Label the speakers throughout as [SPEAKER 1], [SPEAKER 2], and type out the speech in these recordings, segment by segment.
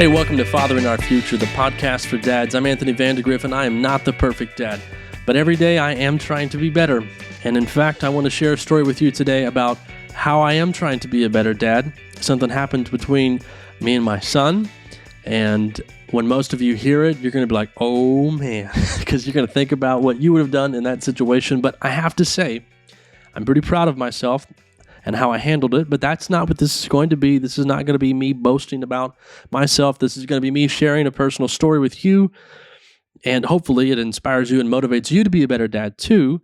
[SPEAKER 1] Hey, welcome to Fathering Our Future, the podcast for dads. I'm Anthony Vandagriff, and I am not the perfect dad. But every day I am trying to be better. And in fact, I want to share a story with you today about how I am trying to be a better dad. Something happened between me and my son. And when most of you hear it, you're going to be like, oh man, because you're going to think about what you would have done in that situation. But I have to say, I'm pretty proud of myself and how I handled it, but that's not what this is going to be. This is not going to be me boasting about myself. This is going to be me sharing a personal story with you, and hopefully it inspires you and motivates you to be a better dad too.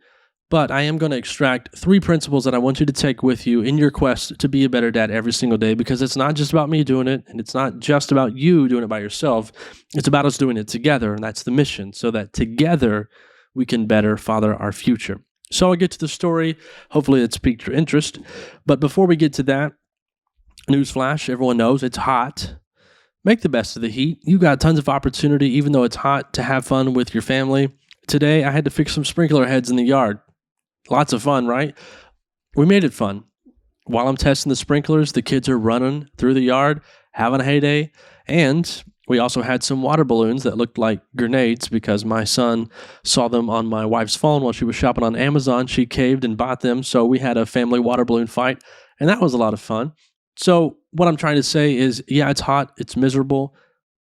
[SPEAKER 1] But I am going to extract 3 principles that I want you to take with you in your quest to be a better dad every single day, because it's not just about me doing it, and it's not just about you doing it by yourself. It's about us doing it together, and that's the mission, so that together we can better father our future. So I'll get to the story. Hopefully it's piqued your interest. But before we get to that, newsflash, everyone knows it's hot. Make the best of the heat. You got tons of opportunity, even though it's hot, to have fun with your family. Today, I had to fix some sprinkler heads in the yard. Lots of fun, right? We made it fun. While I'm testing the sprinklers, the kids are running through the yard, having a heyday, and we also had some water balloons that looked like grenades because my son saw them on my wife's phone while she was shopping on Amazon. She caved and bought them, so we had a family water balloon fight, and that was a lot of fun. So what I'm trying to say is, yeah, it's hot, it's miserable,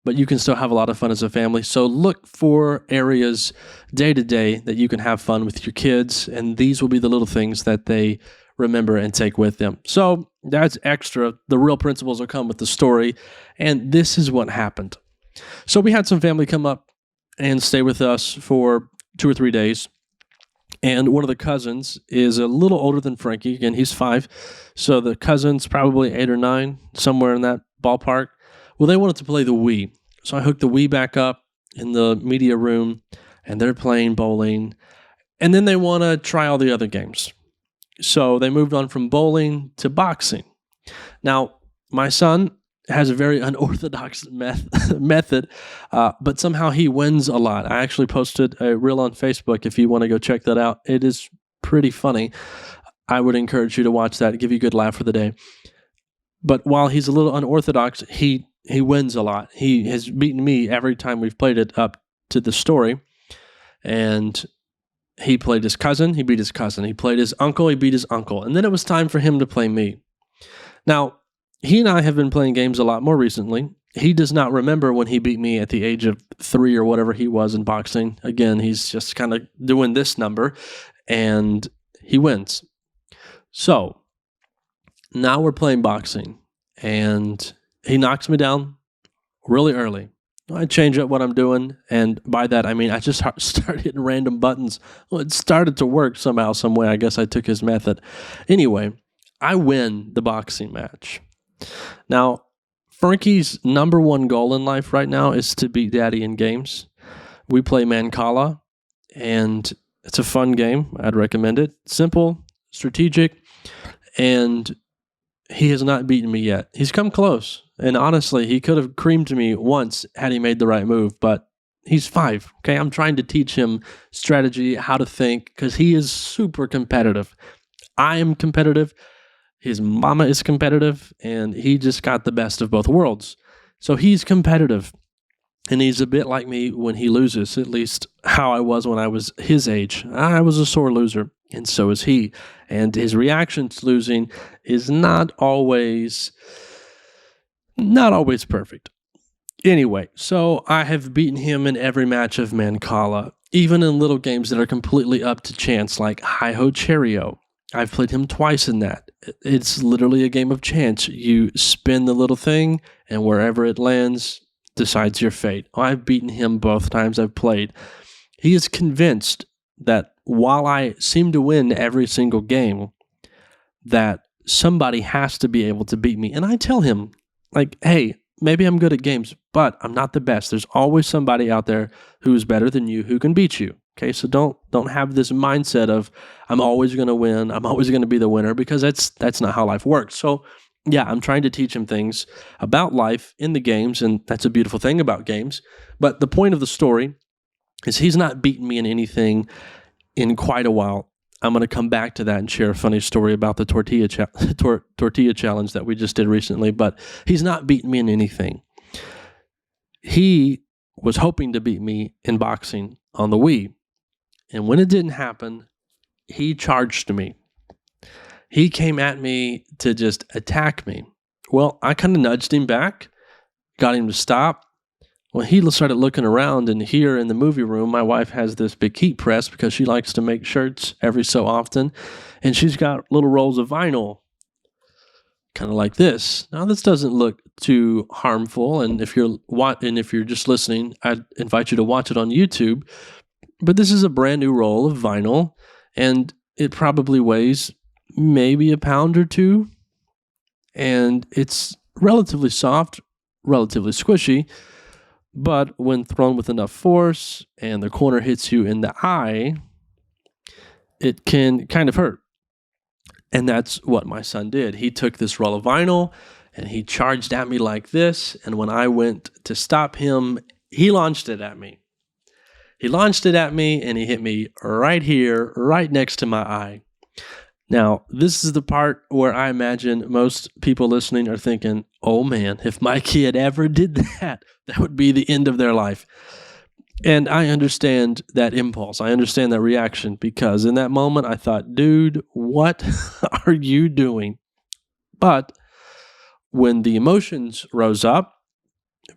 [SPEAKER 1] but you can still have a lot of fun as a family. So look for areas day to day that you can have fun with your kids, and these will be the little things that they remember and take with them. So that's extra. The real principles will come with the story, and this is what happened. So we had some family come up and stay with us for 2 or 3 days, and one of the cousins is a little older than Frankie. Again, he's 5, so the cousin's probably 8 or 9, somewhere in that ballpark. Well, they wanted to play the Wii, so I hooked the Wii back up in the media room, and they're playing bowling, and then they want to try all the other games. So they moved on from bowling to boxing. Now, my son has a very unorthodox method, but somehow he wins a lot. I actually posted a reel on Facebook if you want to go check that out. It is pretty funny. I would encourage you to watch that, give you a good laugh for the day. But while he's a little unorthodox, he wins a lot. He has beaten me every time we've played it up to the story, and he played his cousin, he beat his cousin. He played his uncle, he beat his uncle. And then it was time for him to play me. Now, he and I have been playing games a lot more recently. He does not remember when he beat me at the age of 3 or whatever he was in boxing. Again, he's just kind of doing this number, and he wins. So, now we're playing boxing, and he knocks me down really early. I change up what I'm doing, and by that I mean I just start hitting random buttons. Well, it started to work somehow, some way. I guess I took his method. Anyway, I win the boxing match. Now, Frankie's number 1 goal in life right now is to beat Daddy in games. We play Mancala, and it's a fun game. I'd recommend it. Simple, strategic, and he has not beaten me yet. He's come close. And honestly, he could have creamed me once had he made the right move, but he's 5, okay? I'm trying to teach him strategy, how to think, because he is super competitive. I am competitive. His mama is competitive, and he just got the best of both worlds. So he's competitive, and he's a bit like me when he loses, at least how I was when I was his age. I was a sore loser, and so is he. And his reaction to losing is not always perfect. Anyway, so I have beaten him in every match of Mancala, even in little games that are completely up to chance, like Hi-Ho Cheerio. I've played him twice in that. It's literally a game of chance. You spin the little thing, and wherever it lands decides your fate. I've beaten him both times I've played. He is convinced that while I seem to win every single game, that somebody has to be able to beat me. And I tell him, like, hey, maybe I'm good at games, but I'm not the best. There's always somebody out there who's better than you who can beat you. Okay, so don't have this mindset of I'm always going to win, I'm always going to be the winner, because that's not how life works. So yeah, I'm trying to teach him things about life in the games, and that's a beautiful thing about games. But the point of the story is he's not beaten me in anything in quite a while. I'm going to come back to that and share a funny story about the tortilla challenge that we just did recently, but he's not beaten me in anything. he was hoping to beat me in boxing on the Wii. And when it didn't happen, he charged me. He came at me to just attack me. Well, I kind of nudged him back, got him to stop. Well, he started looking around, and here in the movie room, my wife has this big heat press because she likes to make shirts every so often, and she's got little rolls of vinyl, kind of like this. Now, this doesn't look too harmful, and if you're just listening, I'd invite you to watch it on YouTube. But this is a brand new roll of vinyl, and it probably weighs maybe a pound or two, and it's relatively soft, relatively squishy. But when thrown with enough force and the corner hits you in the eye, it can kind of hurt. And that's what my son did. He took this roll of vinyl and he charged at me like this. And when I went to stop him, he launched it at me. He launched it at me and he hit me right here, right next to my eye. Now, this is the part where I imagine most people listening are thinking, oh man, if my kid ever did that, that would be the end of their life. And I understand that impulse. I understand that reaction because in that moment I thought, dude, what are you doing? But when the emotions rose up,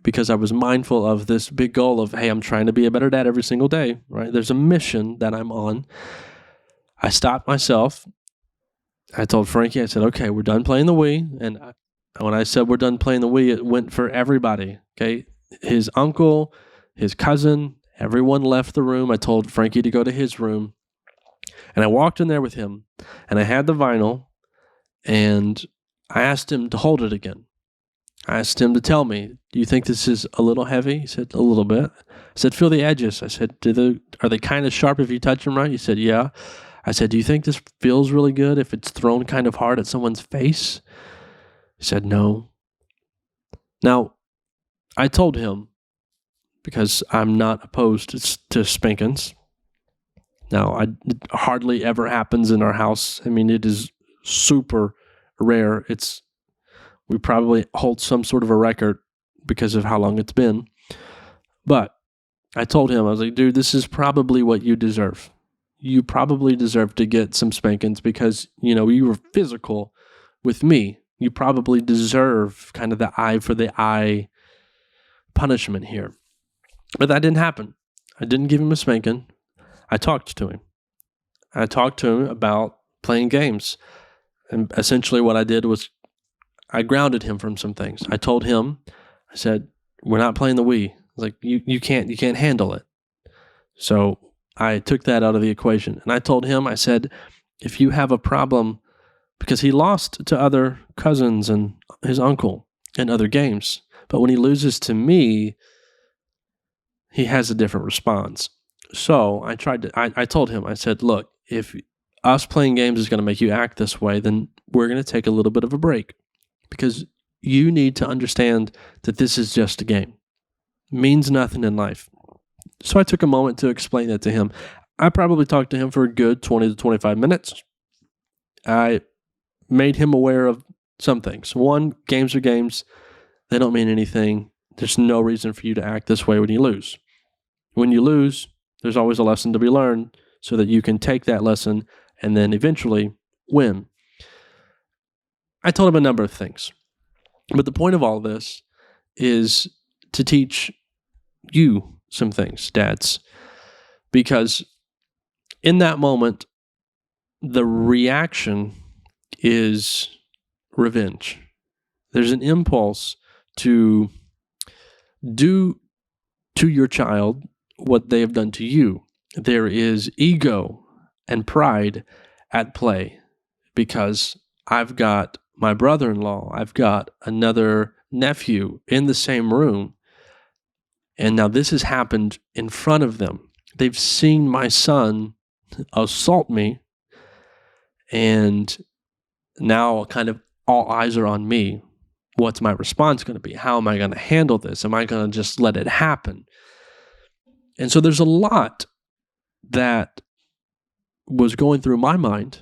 [SPEAKER 1] because I was mindful of this big goal of, hey, I'm trying to be a better dad every single day, right? There's a mission that I'm on. I stopped myself. I told Frankie, I said, okay, we're done playing the Wii. And when I said we're done playing the Wii, it went for everybody, okay? His uncle, his cousin, everyone left the room. I told Frankie to go to his room. And I walked in there with him, and I had the vinyl, and I asked him to hold it again. I asked him to tell me, do you think this is a little heavy? He said, a little bit. I said, feel the edges. I said, are they kind of sharp if you touch them right? He said, yeah. I said, do you think this feels really good if it's thrown kind of hard at someone's face? He said, no. Now, I told him, because I'm not opposed to spankings. Now, it hardly ever happens in our house. I mean, it is super rare. We probably hold some sort of a record because of how long it's been. But I told him, I was like, dude, this is probably what you deserve. You probably deserve to get some spankings because, you were physical with me. You probably deserve kind of the eye for the eye punishment here. But that didn't happen. I didn't give him a spanking. I talked to him. I talked to him about playing games. And essentially what I did was I grounded him from some things. I told him, I said, we're not playing the Wii. I was like, you can't handle it. So I took that out of the equation. And I told him, I said, if you have a problem, because he lost to other cousins and his uncle in other games, but when he loses to me, he has a different response. So I told him, I said, look, if us playing games is going to make you act this way, then we're going to take a little bit of a break because you need to understand that this is just a game. It means nothing in life. So I took a moment to explain that to him. I probably talked to him for a good 20 to 25 minutes. I made him aware of some things. One, games are games. They don't mean anything. There's no reason for you to act this way when you lose. When you lose, there's always a lesson to be learned so that you can take that lesson and then eventually win. I told him a number of things. But the point of all this is to teach you some things, dads, because in that moment, the reaction is revenge. There's an impulse to do to your child what they have done to you. There is ego and pride at play because I've got my brother-in-law, I've got another nephew in the same room. And now this has happened in front of them. They've seen my son assault me, and now kind of all eyes are on me. What's my response going to be? How am I going to handle this? Am I going to just let it happen? And so there's a lot that was going through my mind.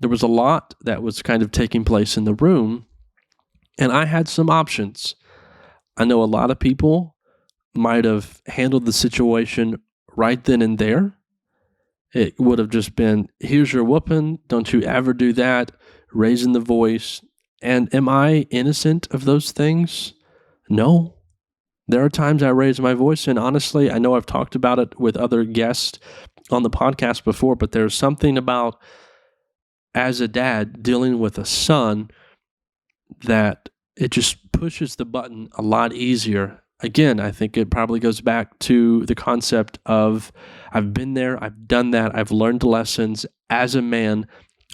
[SPEAKER 1] There was a lot that was kind of taking place in the room, and I had some options. I know a lot of people might have handled the situation right then and there. It would have just been, here's your whooping, don't you ever do that, raising the voice. And am I innocent of those things? No. There are times I raise my voice, and honestly, I know I've talked about it with other guests on the podcast before, but there's something about, as a dad, dealing with a son that it just pushes the button a lot easier. Again, I think it probably goes back to the concept of, I've been there, I've done that, I've learned lessons. As a man,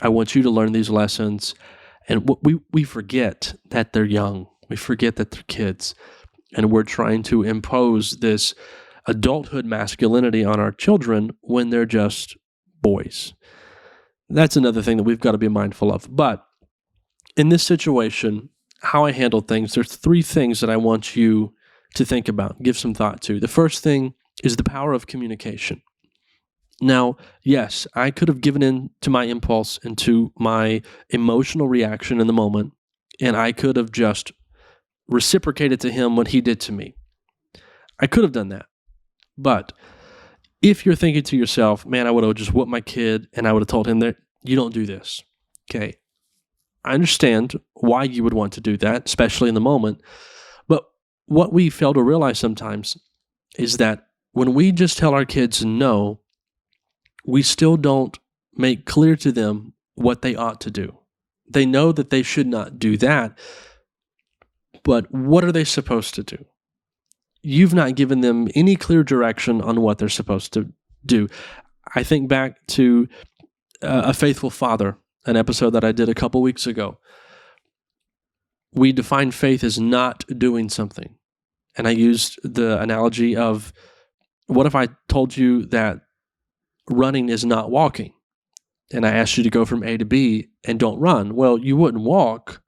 [SPEAKER 1] I want you to learn these lessons. And we forget that they're young. We forget that they're kids. And we're trying to impose this adulthood masculinity on our children when they're just boys. That's another thing that we've got to be mindful of. But in this situation, how I handle things, there's 3 things that I want you to think about, give some thought to. The first thing is the power of communication. Now, yes, I could have given in to my impulse and to my emotional reaction in the moment, and I could have just reciprocated to him what he did to me. I could have done that. But if you're thinking to yourself, man, I would have just whooped my kid and I would have told him that you don't do this. Okay. I understand why you would want to do that, especially in the moment. But what we fail to realize sometimes is that when we just tell our kids no, we still don't make clear to them what they ought to do. They know that they should not do that, but what are they supposed to do? You've not given them any clear direction on what they're supposed to do. I think back to A Faithful Father, an episode that I did a couple weeks ago. We define faith as not doing something. And I used the analogy of, what if I told you that running is not walking? And I asked you to go from A to B and don't run. Well, you wouldn't walk,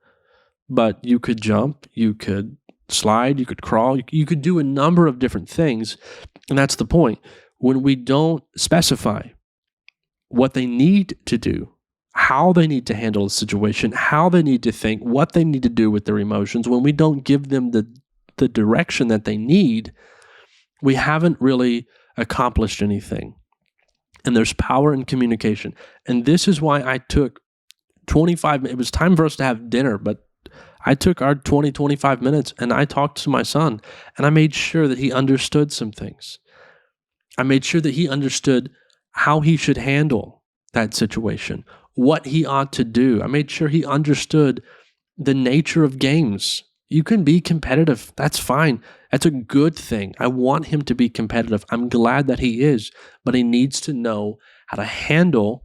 [SPEAKER 1] but you could jump, you could slide, you could crawl, you could do a number of different things. And that's the point. When we don't specify what they need to do, how they need to handle a situation, how they need to think, what they need to do with their emotions, when we don't give them the direction that they need, we haven't really accomplished anything. And there's power in communication. And this is why I took 25 minutes. It was time for us to have dinner, but I took our 25 minutes and I talked to my son and I made sure that he understood some things. I made sure that he understood how he should handle that situation, what he ought to do. I made sure he understood the nature of games. You can be competitive. That's fine. That's a good thing. I want him to be competitive. I'm glad that he is, but he needs to know how to handle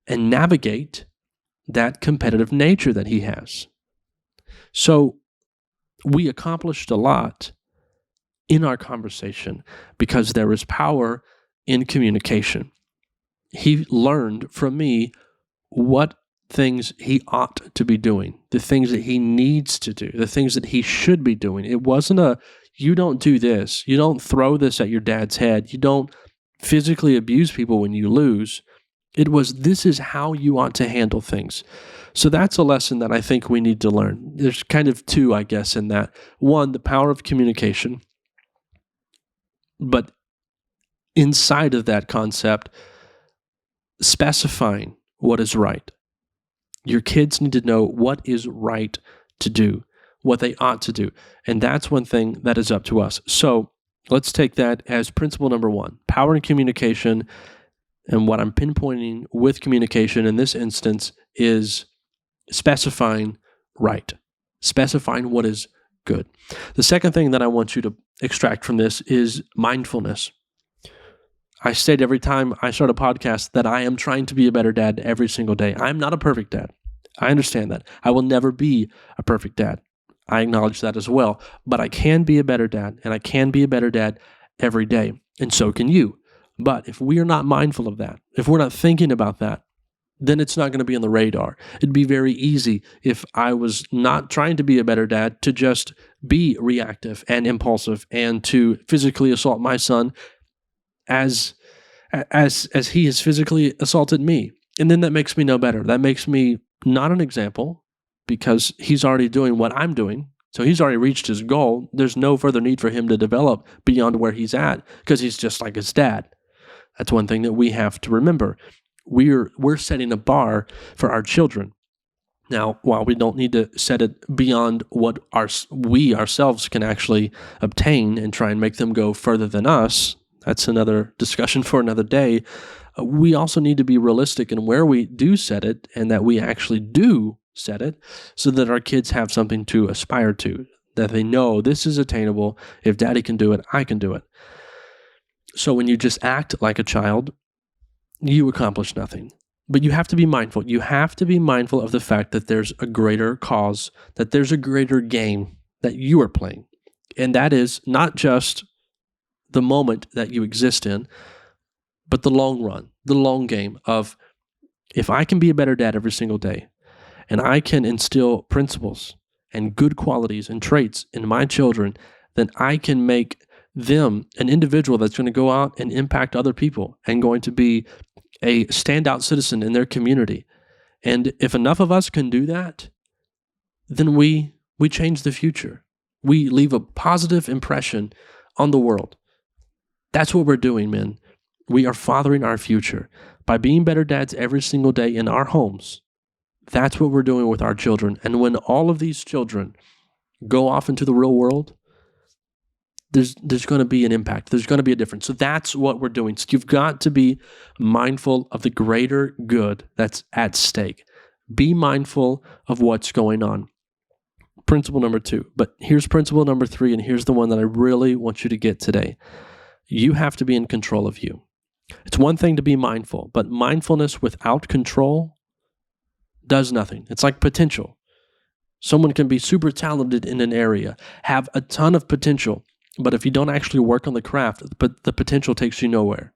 [SPEAKER 1] and navigate that competitive nature that he has. So we accomplished a lot in our conversation because there is power in communication. He learned from me what things he ought to be doing, the things that he needs to do, the things that he should be doing. It wasn't you don't do this, you don't throw this at your dad's head, you don't physically abuse people when you lose. It was, this is how you ought to handle things. So that's a lesson that I think we need to learn. There's kind of 2, I guess, in that. 1, the power of communication. But inside of that concept, specifying what is right. Your kids need to know what is right to do, what they ought to do. And that's one thing that is up to us. So let's take that as principle number 1, power in communication. And what I'm pinpointing with communication in this instance is specifying right, specifying what is good. The second thing that I want you to extract from this is mindfulness. I state every time I start a podcast that I am trying to be a better dad every single day. I'm not a perfect dad. I understand that. I will never be a perfect dad. I acknowledge that as well. But I can be a better dad, and I can be a better dad every day. And so can you. But if we are not mindful of that, if we're not thinking about that, then it's not going to be on the radar. It'd be very easy if I was not trying to be a better dad to just be reactive and impulsive and to physically assault my son as he has physically assaulted me. And then that makes me no better. That makes me not an example because he's already doing what I'm doing. So he's already reached his goal. There's no further need for him to develop beyond where he's at because he's just like his dad. That's one thing that we have to remember. We're setting a bar for our children. Now, while we don't need to set it beyond what we ourselves can actually obtain and try and make them go further than us, that's another discussion for another day. We also need to be realistic in where we do set it and that we actually do set it so that our kids have something to aspire to, that they know this is attainable. If daddy can do it, I can do it. So when you just act like a child, you accomplish nothing. But you have to be mindful. You have to be mindful of the fact that there's a greater cause, that there's a greater game that you are playing. And that is not just the moment that you exist in, but the long run, the long game of if I can be a better dad every single day, and I can instill principles and good qualities and traits in my children, then I can make them an individual that's going to go out and impact other people and going to be a standout citizen in their community. And if enough of us can do that, then we change the future. We leave a positive impression on the world. That's what we're doing, men. We are fathering our future by being better dads every single day in our homes. That's what we're doing with our children. And when all of these children go off into the real world, there's going to be an impact. There's going to be a difference. So that's what we're doing. So you've got to be mindful of the greater good that's at stake. Be mindful of what's going on. Principle number 2. But here's principle number 3, and here's the one that I really want you to get today. You have to be in control of you. It's one thing to be mindful, but mindfulness without control does nothing. It's like potential. Someone can be super talented in an area, have a ton of potential, but if you don't actually work on the craft, the potential takes you nowhere.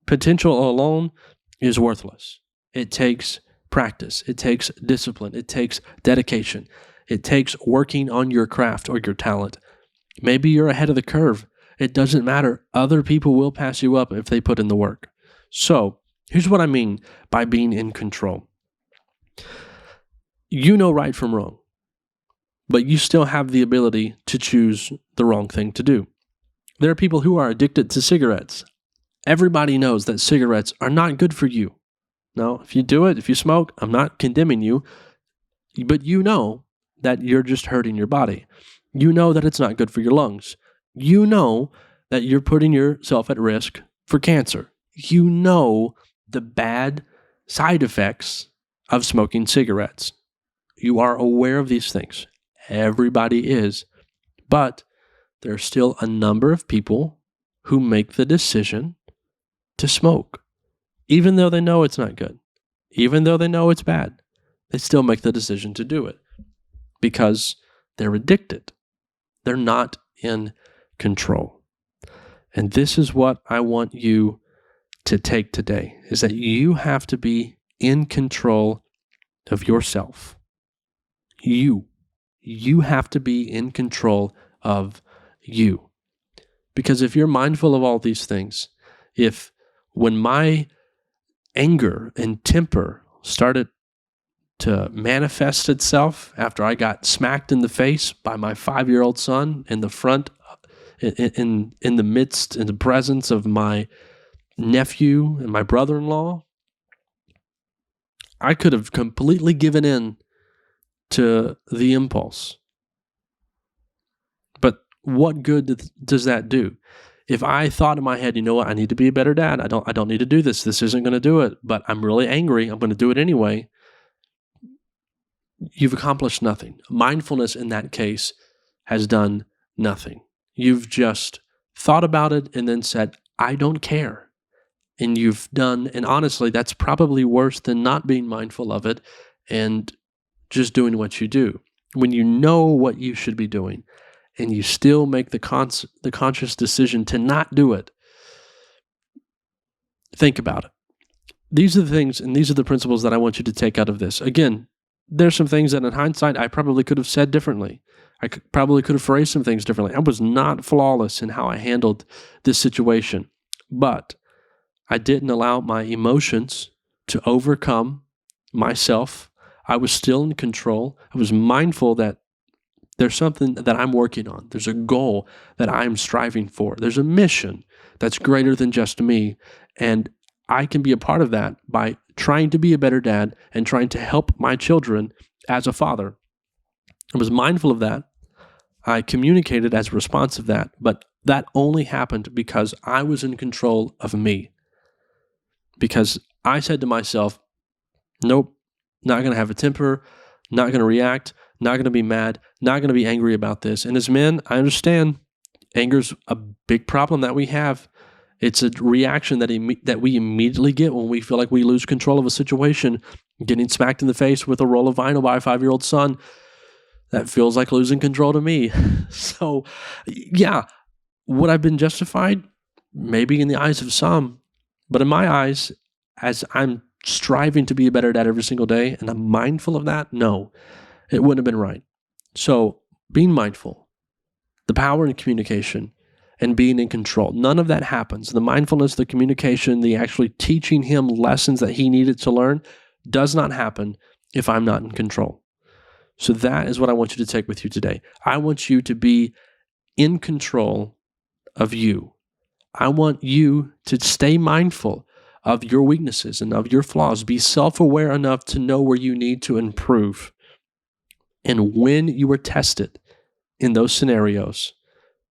[SPEAKER 1] Potential alone is worthless. It takes practice. It takes discipline. It takes dedication. It takes working on your craft or your talent. Maybe you're ahead of the curve. It doesn't matter. Other people will pass you up if they put in the work. So here's what I mean by being in control. You know right from wrong, but you still have the ability to choose the wrong thing to do. There are people who are addicted to cigarettes. Everybody knows that cigarettes are not good for you. Now, if you do it, if you smoke, I'm not condemning you, but you know that you're just hurting your body. You know that it's not good for your lungs. You know that you're putting yourself at risk for cancer. You know the bad side effects of smoking cigarettes. You are aware of these things. Everybody is. But there are still a number of people who make the decision to smoke. Even though they know it's not good, even though they know it's bad, they still make the decision to do it because they're addicted. They're not in control. And this is what I want you to take today, is that you have to be in control of yourself. You have to be in control of you. Because if you're mindful of all these things, if when my anger and temper started to manifest itself after I got smacked in the face by my 5-year-old son in the front, in the midst, in the presence of my nephew and my brother-in-law, I could have completely given in to the impulse. But what good does that do? If I thought in my head, you know what, I need to be a better dad. I don't need to do this. This isn't going to do it, but I'm really angry. I'm going to do it anyway. You've accomplished nothing. Mindfulness in that case has done nothing. You've just thought about it and then said, I don't care. And you've done, and honestly, that's probably worse than not being mindful of it and just doing what you do. When you know what you should be doing and you still make the conscious decision to not do it, think about it. These are the things and these are the principles that I want you to take out of this. Again, there's some things that in hindsight I probably could have said differently. Probably could have phrased some things differently. I was not flawless in how I handled this situation, but I didn't allow my emotions to overcome myself. I was still in control. I was mindful that There's something that I'm working on. There's a goal that I'm striving for. There's a mission that's greater than just me. And I can be a part of that by trying to be a better dad and trying to help my children as a father. I was mindful of that. I communicated as a response of that, but that only happened because I was in control of me. Because I said to myself, nope, not going to have a temper, not going to react, not going to be mad, not going to be angry about this. And as men, I understand anger's a big problem that we have. It's a reaction that we immediately get when we feel like we lose control of a situation. Getting smacked in the face with a roll of vinyl by a 5-year-old son, that feels like losing control to me. So, yeah, would I have been justified? Maybe in the eyes of some. But in my eyes, as I'm striving to be a better dad every single day, and I'm mindful of that, no, it wouldn't have been right. So, being mindful, the power in communication, and being in control. None of that happens. The mindfulness, the communication, the actually teaching him lessons that he needed to learn does not happen if I'm not in control. So that is what I want you to take with you today. I want you to be in control of you. I want you to stay mindful of your weaknesses and of your flaws. Be self-aware enough to know where you need to improve. And when you are tested in those scenarios,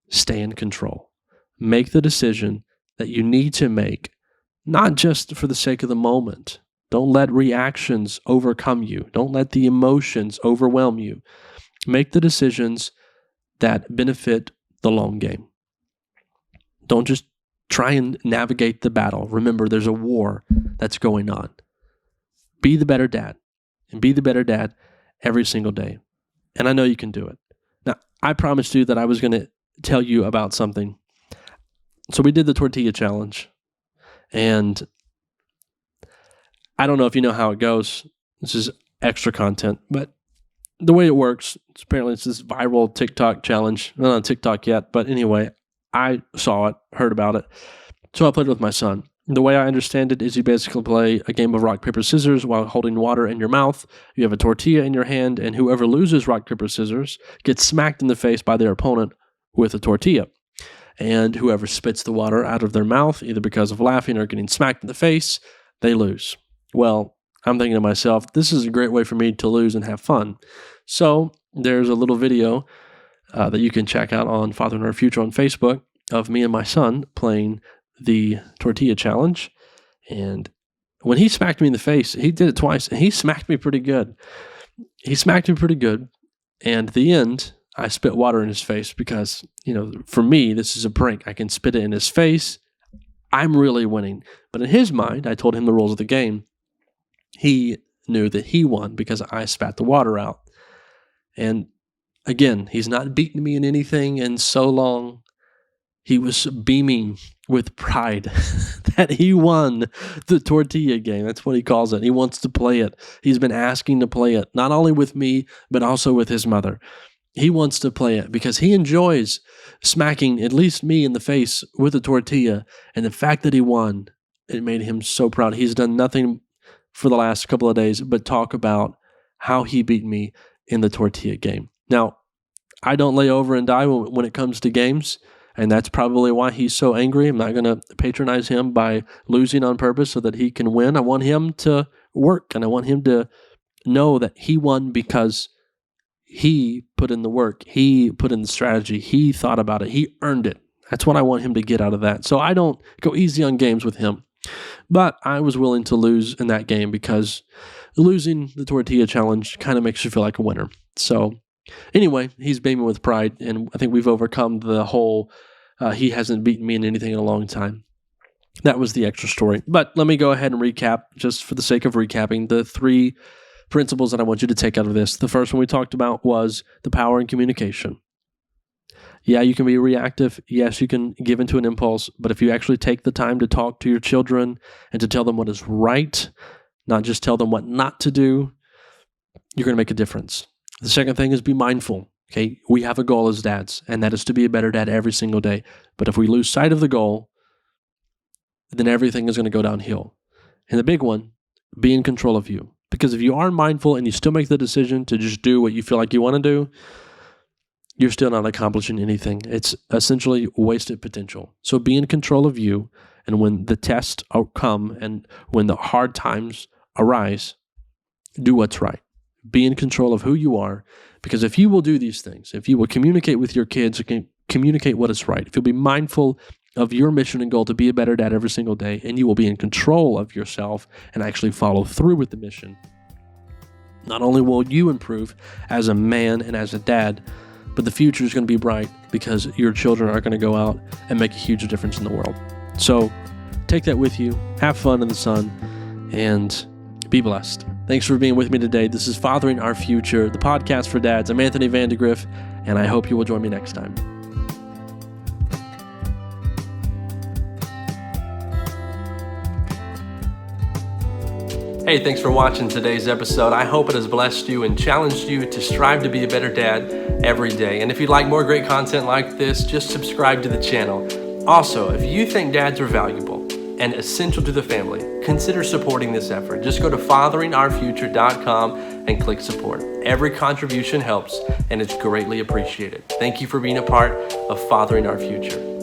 [SPEAKER 1] stay in control. Make the decision that you need to make, not just for the sake of the moment. Don't let reactions overcome you. Don't let the emotions overwhelm you. Make the decisions that benefit the long game. Don't just try and navigate the battle. Remember, there's a war that's going on. Be the better dad, and be the better dad every single day. And I know you can do it. Now, I promised you that I was going to tell you about something. So we did the tortilla challenge, and I don't know if you know how it goes. This is extra content, but the way it works, apparently it's this viral TikTok challenge. Not on TikTok yet, but anyway, I saw it, heard about it, so I played it with my son. The way I understand it is you basically play a game of rock, paper, scissors while holding water in your mouth. You have a tortilla in your hand, and whoever loses rock, paper, scissors gets smacked in the face by their opponent with a tortilla. And whoever spits the water out of their mouth, either because of laughing or getting smacked in the face, they lose. Well, I'm thinking to myself, this is a great way for me to lose and have fun. So there's a little video that you can check out on Father in Our Future on Facebook of me and my son playing the tortilla challenge. And when he smacked me in the face, he did it twice, and he smacked me pretty good. And at the end, I spit water in his face because, for me, this is a prank. I can spit it in his face. I'm really winning. But in his mind, I told him the rules of the game. He knew that he won because I spat the water out. And again, he's not beaten me in anything in so long. He was beaming with pride that he won the tortilla game. That's what he calls it. He wants to play it. He's been asking to play it, not only with me, but also with his mother. He wants to play it because he enjoys smacking at least me in the face with a tortilla. And the fact that he won, it made him so proud. He's done nothing for the last couple of days but talk about how he beat me in the tortilla game. Now, I don't lay over and die when it comes to games, and that's probably why he's so angry. I'm not going to patronize him by losing on purpose so that he can win. I want him to work, and I want him to know that he won because he put in the work. He put in the strategy. He thought about it. He earned it. That's what I want him to get out of that. So I don't go easy on games with him. But I was willing to lose in that game because losing the tortilla challenge kind of makes you feel like a winner. So anyway, he's beaming with pride, and I think we've overcome the whole he hasn't beaten me in anything in a long time. That was the extra story. But let me go ahead and recap, just for the sake of recapping, the 3 principles that I want you to take out of this. The first one we talked about was the power in communication. Yeah, you can be reactive. Yes, you can give into an impulse. But if you actually take the time to talk to your children and to tell them what is right, not just tell them what not to do, you're going to make a difference. The second thing is be mindful. Okay, we have a goal as dads, and that is to be a better dad every single day. But if we lose sight of the goal, then everything is going to go downhill. And the big one, be in control of you. Because if you are mindful and you still make the decision to just do what you feel like you want to do, you're still not accomplishing anything. It's essentially wasted potential. So be in control of you. And when the tests come and when the hard times arise, do what's right. Be in control of who you are. Because if you will do these things, if you will communicate with your kids, communicate what is right, if you'll be mindful of your mission and goal to be a better dad every single day, and you will be in control of yourself and actually follow through with the mission, not only will you improve as a man and as a dad, but the future is going to be bright because your children are going to go out and make a huge difference in the world. So take that with you, have fun in the sun, and be blessed. Thanks for being with me today. This is Fathering Our Future, the podcast for dads. I'm Anthony Vandagriff, and I hope you will join me next time. Hey, thanks for watching today's episode. I hope it has blessed you and challenged you to strive to be a better dad every day. And if you'd like more great content like this, just subscribe to the channel. Also, if you think dads are valuable and essential to the family, consider supporting this effort. Just go to fatheringourfuture.com and click support. Every contribution helps, and it's greatly appreciated. Thank you for being a part of Fathering Our Future.